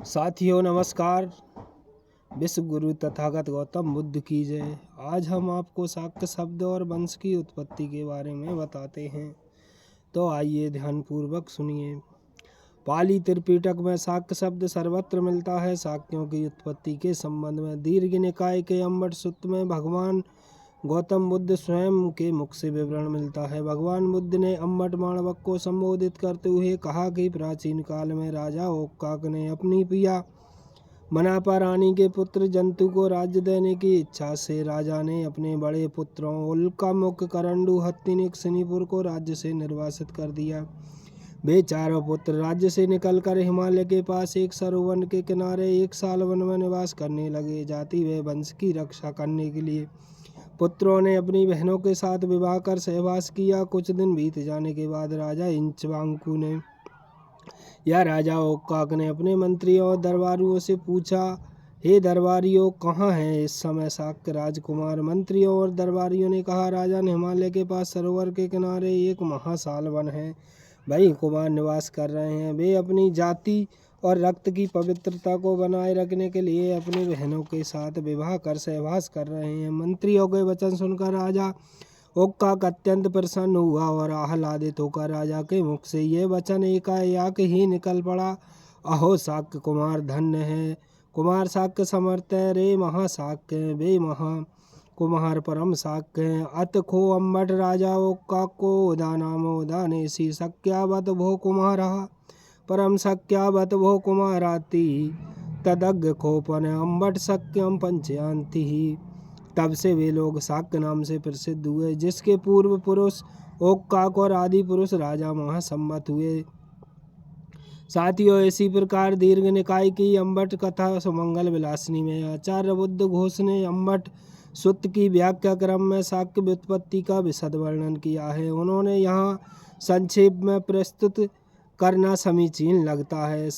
साथियों नमस्कार। विश्व गुरु तथागत गौतम बुद्ध की जय। आज हम आपको शाक्य शब्द और वंश की उत्पत्ति के बारे में बताते हैं, तो आइए ध्यानपूर्वक सुनिए। पाली त्रिपिटक में शाक्य शब्द सर्वत्र मिलता है। शाक्यों की उत्पत्ति के संबंध में दीर्घ निकाय के अम्बट सूत्र में भगवान गौतम बुद्ध स्वयं के मुख से विवरण मिलता है। भगवान बुद्ध ने अम्बट माणवक को संबोधित करते हुए कहा कि प्राचीन काल में राजा ओक्काक ने अपनी पिया मनापा रानी के पुत्र जंतु को राज्य देने की इच्छा से राजा ने अपने बड़े पुत्रों उल्का मुख करंडू हत्तिनिक शनिपुर को राज्य से निर्वासित कर दिया। वे चारों पुत्र राज्य से निकलकर हिमालय के पास एक सरोवर के किनारे एक साल वन में निवास करने लगे। जाति व वंश की रक्षा करने के लिए पुत्रों ने अपनी बहनों के साथ विवाह कर सहवास किया। कुछ दिन बीत जाने के बाद राजा इंचवांकु ने या राजा ओक्काक ने अपने मंत्रियों और दरबारियों से पूछा, हे दरबारियों, कहाँ हैं इस समय शाक्य राजकुमार? मंत्रियों और दरबारियों ने कहा, राजन, हिमालय के पास सरोवर के किनारे एक महासाल वन है, वहीं कुमार निवास कर रहे हैं। वे अपनी जाति और रक्त की पवित्रता को बनाए रखने के लिए अपनी बहनों के साथ विवाह कर सहवास कर रहे हैं। मंत्रियों के वचन सुनकर राजा ओक्काक अत्यंत प्रसन्न हुआ और आह्लादित होकर राजा के मुख से ये वचन एकाएक ही निकल पड़ा, अहो शाक्य कुमार धन्य है, कुमार शाक्य समर्थ है, रे महाशाक्य वे महा कुमार परम शाक्य हैं। अत खो अम्बट राजा ओक्काक को उदानामो उदानेसी शक्यावत भो कुमारा परम शक्यावत भो कुमाराति तदग्ग खोपन अम्बट शक्यम पंचयांति। तब से वे लोग शाक्य नाम से प्रसिद्ध हुए, जिसके पूर्व पुरुष ओक्काक और आदि पुरुष राजा महासम्मत हुए। साथियों, इसी प्रकार दीर्घ निकाय की अम्बट कथा सुमंगल विलासिनी में आचार्य बुद्ध घोष ने अम्बट सूत्र की व्याख्या क्रम में शाक्य व्युत्पत्ति का विशद वर्णन किया है। उन्होंने यहाँ संक्षेप में प्रस्तुत करना समीचीन लगता है।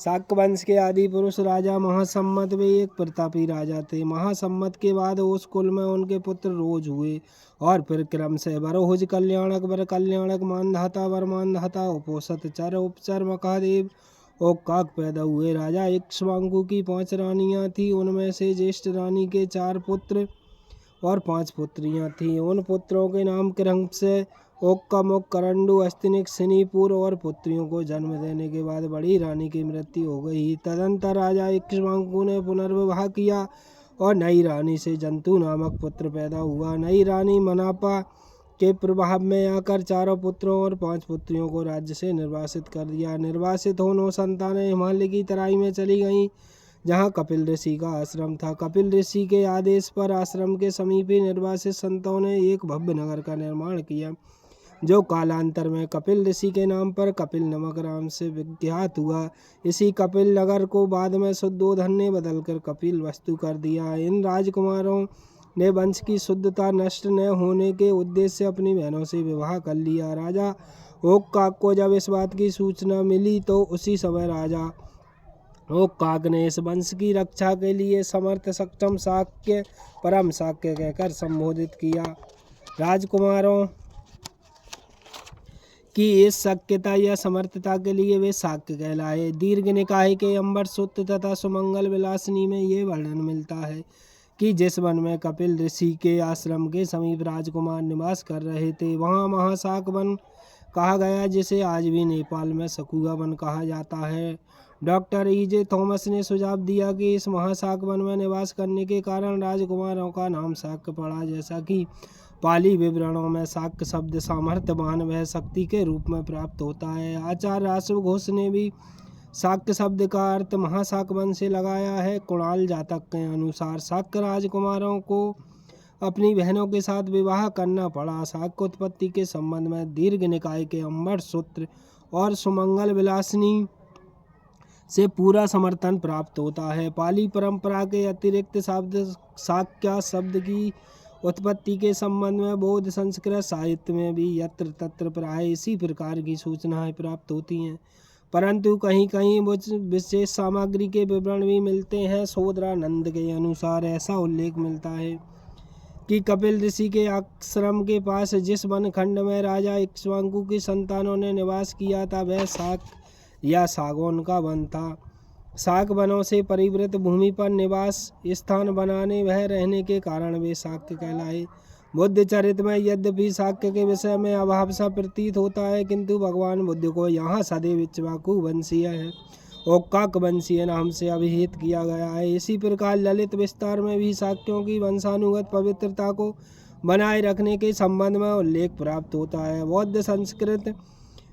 शाक्य वंश के आदि पुरुष राजा महासम्मत वे एक प्रतापी राजा थे। महासम्मत के बाद उस कुल में उनके पुत्र रोज हुए और फिर क्रम से वरहुज, कल्याणक, वर कल्याणक, मानधाता, वर मानधाता, उपोषत, चर, उपचर, मकादेव, ओक्काक पैदा हुए। राजा इक्ष्वाकु की 5 रानियां थीं। उनमें से ज्येष्ठ रानी के 4 पुत्र और 5 पुत्रियां थीं। उन पुत्रों के नाम क्रम से ओक्का मुख, करंडू, हस्तिनिक, शनिपुर और पुत्रियों को जन्म देने के बाद बड़ी रानी की मृत्यु हो गई। तदंतर राजा इक्ष्वाकु ने पुनर्विवाह किया और नई रानी से जंतु नामक पुत्र पैदा हुआ। नई रानी मनापा के प्रभाव में आकर 4 पुत्रों और 5 पुत्रियों को राज्य से निर्वासित कर दिया। निर्वासित होने संतानें हिमालय की तराई में चली गईं, जहाँ कपिल ऋषि का आश्रम था। कपिल ऋषि के आदेश पर आश्रम के समीप ही निर्वासित संतों ने एक भव्य नगर का निर्माण किया, जो कालांतर में कपिल ऋषि के नाम पर कपिल नमक नाम से विख्यात हुआ। इसी कपिल नगर को बाद में शुद्धोधन ने बदलकर कपिल वस्तु कर दिया। इन राजकुमारों ने वंश की शुद्धता नष्ट न होने के उद्देश्य से अपनी बहनों से विवाह कर लिया। राजा ओक्काक को जब इस बात की सूचना मिली तो उसी समय राजा ओक्काक ने इस वंश की रक्षा के लिए समर्थ सक्षम शाक्य परम शाक्य कहकर संबोधित किया। राजकुमारों की इस शक्यता या समर्थता के लिए वे शाक्य कहलाए। दीर्घ निकाय के अम्बर सूत्र तथा सुमंगल विलासिनी में ये वर्णन मिलता है कि जिस वन में कपिल ऋषि के आश्रम के समीप राजकुमार निवास कर रहे थे, वहाँ महाशाक वन कहा गया, जिसे आज भी नेपाल में सकुआ वन कहा जाता है। Doctor E.J. थॉमस ने सुझाव दिया कि इस महाशाक वन में निवास करने के कारण राजकुमारों का नाम शाक्य पड़ा, जैसा कि पाली विवरणों में शाक्य शब्द सामर्थ्यवान व शक्ति के रूप में प्राप्त होता है। आचार्य राष्ट्र घोष ने भी शाक्य शब्द का अर्थ महाशाक वन से लगाया है। कुणाल जातक के अनुसार शाक्य राजकुमारों को अपनी बहनों के साथ विवाह करना पड़ा। शाक्य उत्पत्ति के संबंध में दीर्घ निकाय के अम्बर सूत्र और सुमंगल विलासिनी से पूरा समर्थन प्राप्त होता है। पाली परंपरा के अतिरिक्त शब्द शाक्य शब्द की उत्पत्ति के संबंध में बौद्ध संस्कृत साहित्य में भी यत्र तत्र प्राय इसी प्रकार की सूचनाएं प्राप्त होती हैं, परंतु कहीं कहीं विशेष सामग्री के विवरण भी मिलते हैं। शोधरानंद के अनुसार ऐसा उल्लेख मिलता है कि कपिल ऋषि के आश्रम के पास जिस वन खंड में राजा इक्ष्वाकु की संतानों ने निवास किया था, वह शाक या सागौन का वन था। शाक वनों से परिवृत भूमि पर निवास स्थान बनाने वह रहने के कारण वे शाक्य कहलाए। बुद्ध चरित में यद्यपि शाक्य के विषय में अभाव सा प्रतीत होता है, किंतु भगवान बुद्ध को यहाँ सदैव इक्ष्वाकु वंशीय है और काक वंशीय नाम से अभिहित किया गया है। इसी प्रकार ललित विस्तार में भी शाक्यों की वंशानुगत पवित्रता को बनाए रखने के संबंध में उल्लेख प्राप्त होता है। बौद्ध संस्कृत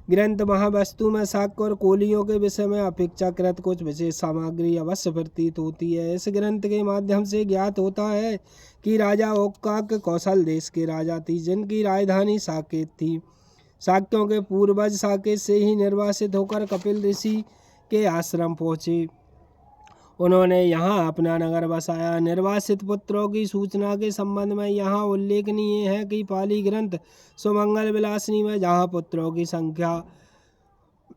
ग्रंथ महावस्तु में शाक्य और कोलियों के विषय में अपेक्षाकृत कुछ विशेष सामग्री अवश्य प्रतीत होती है। इस ग्रंथ के माध्यम से ज्ञात होता है कि राजा ओक्काक कौशल देश के राजा थी, जिनकी राजधानी साकेत थी। शाक्यों के पूर्वज साकेत से ही निर्वासित होकर कपिल ऋषि के आश्रम पहुँचे। उन्होंने यहाँ अपना नगर बसाया। निर्वासित पुत्रों की सूचना के संबंध में यहाँ उल्लेखनीय है कि पाली ग्रंथ सुमंगल विलासिनी में जहाँ पुत्रों की संख्या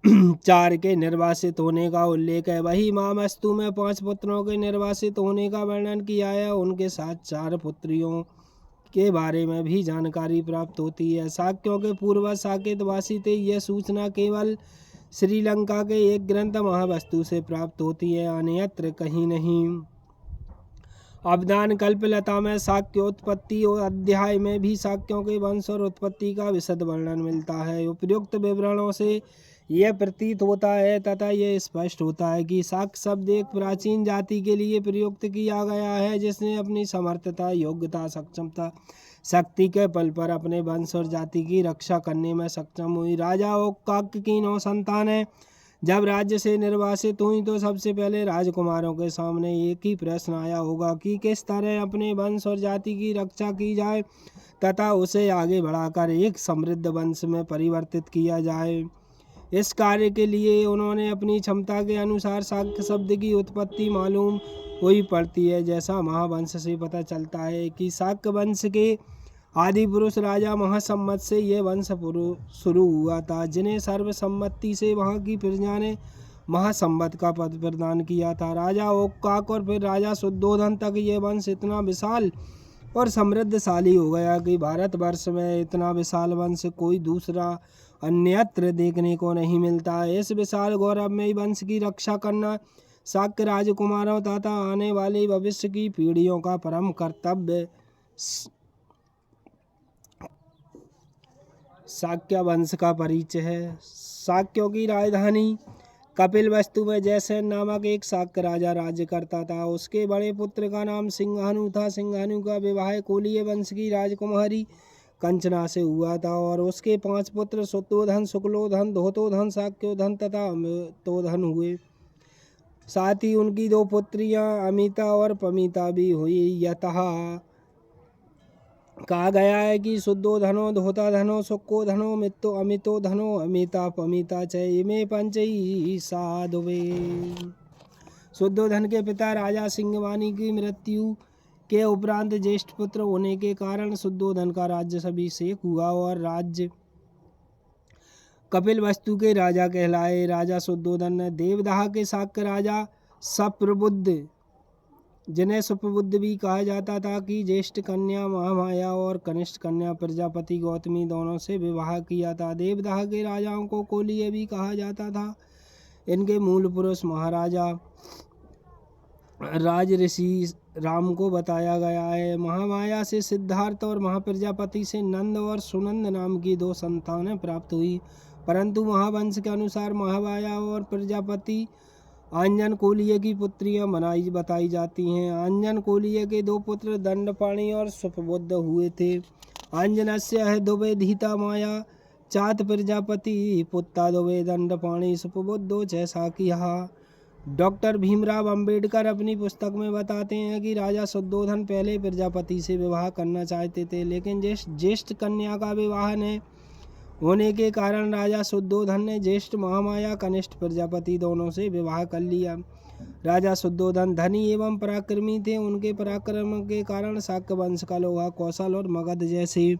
4 के निर्वासित होने का उल्लेख है, वही महावस्तु में 5 पुत्रों के निर्वासित होने का वर्णन किया है। उनके साथ 4 पुत्रियों के बारे में भी जानकारी प्राप्त होती है। शाक्यों के पूर्वज साकेतवासी थे। यह सूचना केवल श्रीलंका के एक ग्रंथ महावस्तु से प्राप्त होती है, अन्यत्र कहीं नहीं। अवदान कल्पलता में शाक्योत्पत्ति और अध्याय में भी शाक्यों के वंश और उत्पत्ति का विशद वर्णन मिलता है। उपयुक्त विवरणों से यह प्रतीत होता है तथा यह स्पष्ट होता है कि शाक्य शब्द एक प्राचीन जाति के लिए प्रयुक्त किया गया है, जिसने अपनी समर्थता, योग्यता, सक्षमता, शक्ति के बल पर अपने वंश और जाति की रक्षा करने में सक्षम हुई। राजा ओक्काक की 9 संतानें जब राज्य से निर्वासित हुई तो सबसे पहले राजकुमारों के सामने एक ही प्रश्न आया होगा कि किस तरह अपने वंश और जाति की रक्षा की जाए तथा उसे आगे बढ़ाकर एक समृद्ध वंश में परिवर्तित किया जाए। इस कार्य के लिए उन्होंने अपनी क्षमता के अनुसार शाक्य शब्द की उत्पत्ति मालूम हुई पड़ती है। जैसा महावंश से पता चलता है कि शाक्य वंश के आदि पुरुष राजा महासम्मत से यह वंश शुरू हुआ था, जिन्हें सर्वसम्मति से वहाँ की प्रजा ने महासम्मत का पद प्रदान किया था। राजा ओक्काक और फिर राजा शुद्धोधन तक यह वंश इतना विशाल और समृद्धशाली हो गया कि भारतवर्ष में इतना विशाल वंश कोई दूसरा अन्यत्र देखने को नहीं मिलता। इस विशाल गौरवमयी वंश की रक्षा करना शाक्य राजकुमारों तथा आने वाली भविष्य की पीढ़ियों का परम कर्तव्य। शाक्य वंश का परिचय है। शाक्यों की राजधानी कपिलवस्तु में जयसेन नामक एक शाक्य राजा राज्य करता था। उसके बड़े पुत्र का नाम सिंहानु था। सिंहानु का विवाह कोलीय वंश की राजकुमारी कंचना से हुआ था और उसके 5 पुत्र शुद्धोधन, शुक्लोधन, धोतोधन, शाक्योधन तथा अमितोधन हुए। साथ ही उनकी 2 पुत्रियां अमिता और पमिता भी हुई। यतः कहा गया है कि शुद्धोधनो, धोताधनो, शुक्कोधनो, अमितोधनो, अमिता, पमिता च इमे पंचई साधुवे। शुद्धोधन के पिता राजा सिंहवानी की मृत्यु के उपरांत ज्येष्ठ पुत्र होने के कारण शुद्धोधन का राज्य अभिषेक हुआ और राज्य कपिलवस्तु के राजा कहलाए। राजा शुद्धोधन ने देवदाह के शाक्य राजा सप्रबुद्ध, जिन्हें सुप्रबुद्ध भी कहा जाता था, की ज्येष्ठ कन्या महामाया और कनिष्ठ कन्या प्रजापति गौतमी दोनों से विवाह किया था। देवदाह के राजाओं को कोलीय भी कहा जाता था। इनके मूल पुरुष महाराजा राज ऋषि राम को बताया गया है। महामाया से सिद्धार्थ और महाप्रजापति से नंद और सुनंद नाम की 2 संतानें प्राप्त हुई, परंतु महावंश के अनुसार महामाया और प्रजापति आंजन कोलीय की पुत्रियां बताई जाती हैं। आंजन कोलीय के 2 पुत्र दंडपाणि और सुप्रबुद्ध हुए थे। आंजनस्य है दुबे धीता माया चात प्रजापति पुत्ता दुबे दंडपाणि सुप्रबुद्धो जैसा किया। डॉक्टर भीमराव अंबेडकर अपनी पुस्तक में बताते हैं कि राजा शुद्धोधन पहले प्रजापति से विवाह करना चाहते थे, लेकिन ज्येष्ठ कन्या का विवाह न होने के कारण राजा शुद्धोधन ने ज्येष्ठ महामाया, कनिष्ठ प्रजापति दोनों से विवाह कर लिया। राजा शुद्धोधन धनी एवं पराक्रमी थे। उनके पराक्रम के कारण शाक्य वंश का लोहा, कौशल और मगध जैसे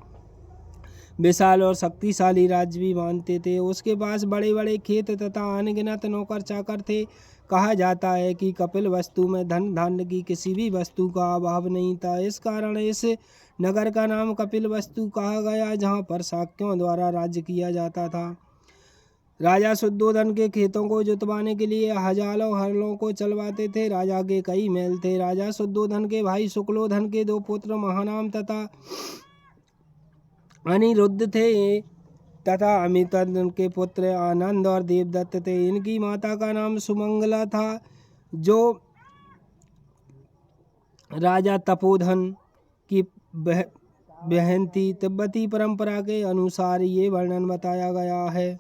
विशाल और शक्तिशाली राज्य भी मानते थे। उसके पास बड़े बड़े खेत तथा अनगिनत नौकर चाकर थे। कहा जाता है कि कपिलवस्तु में धन धान्य की किसी भी वस्तु का अभाव नहीं था। इस कारण इस नगर का नाम कपिलवस्तु कहा गया, जहाँ पर शाक्यों द्वारा राज्य किया जाता था। राजा शुद्धोधन के खेतों को जुतवाने के लिए हजारों हरणों को चलवाते थे। राजा के कई महल थे। राजा शुद्धोधन के भाई शुक्लोधन के 2 पुत्र महानाम तथा अनिरुद्ध थे तथा अमितन के पुत्र आनंद और देवदत्त थे। इनकी माता का नाम सुमंगला था, जो राजा तपोधन की बहन थी। तिब्बती परंपरा के अनुसार ये वर्णन बताया गया है।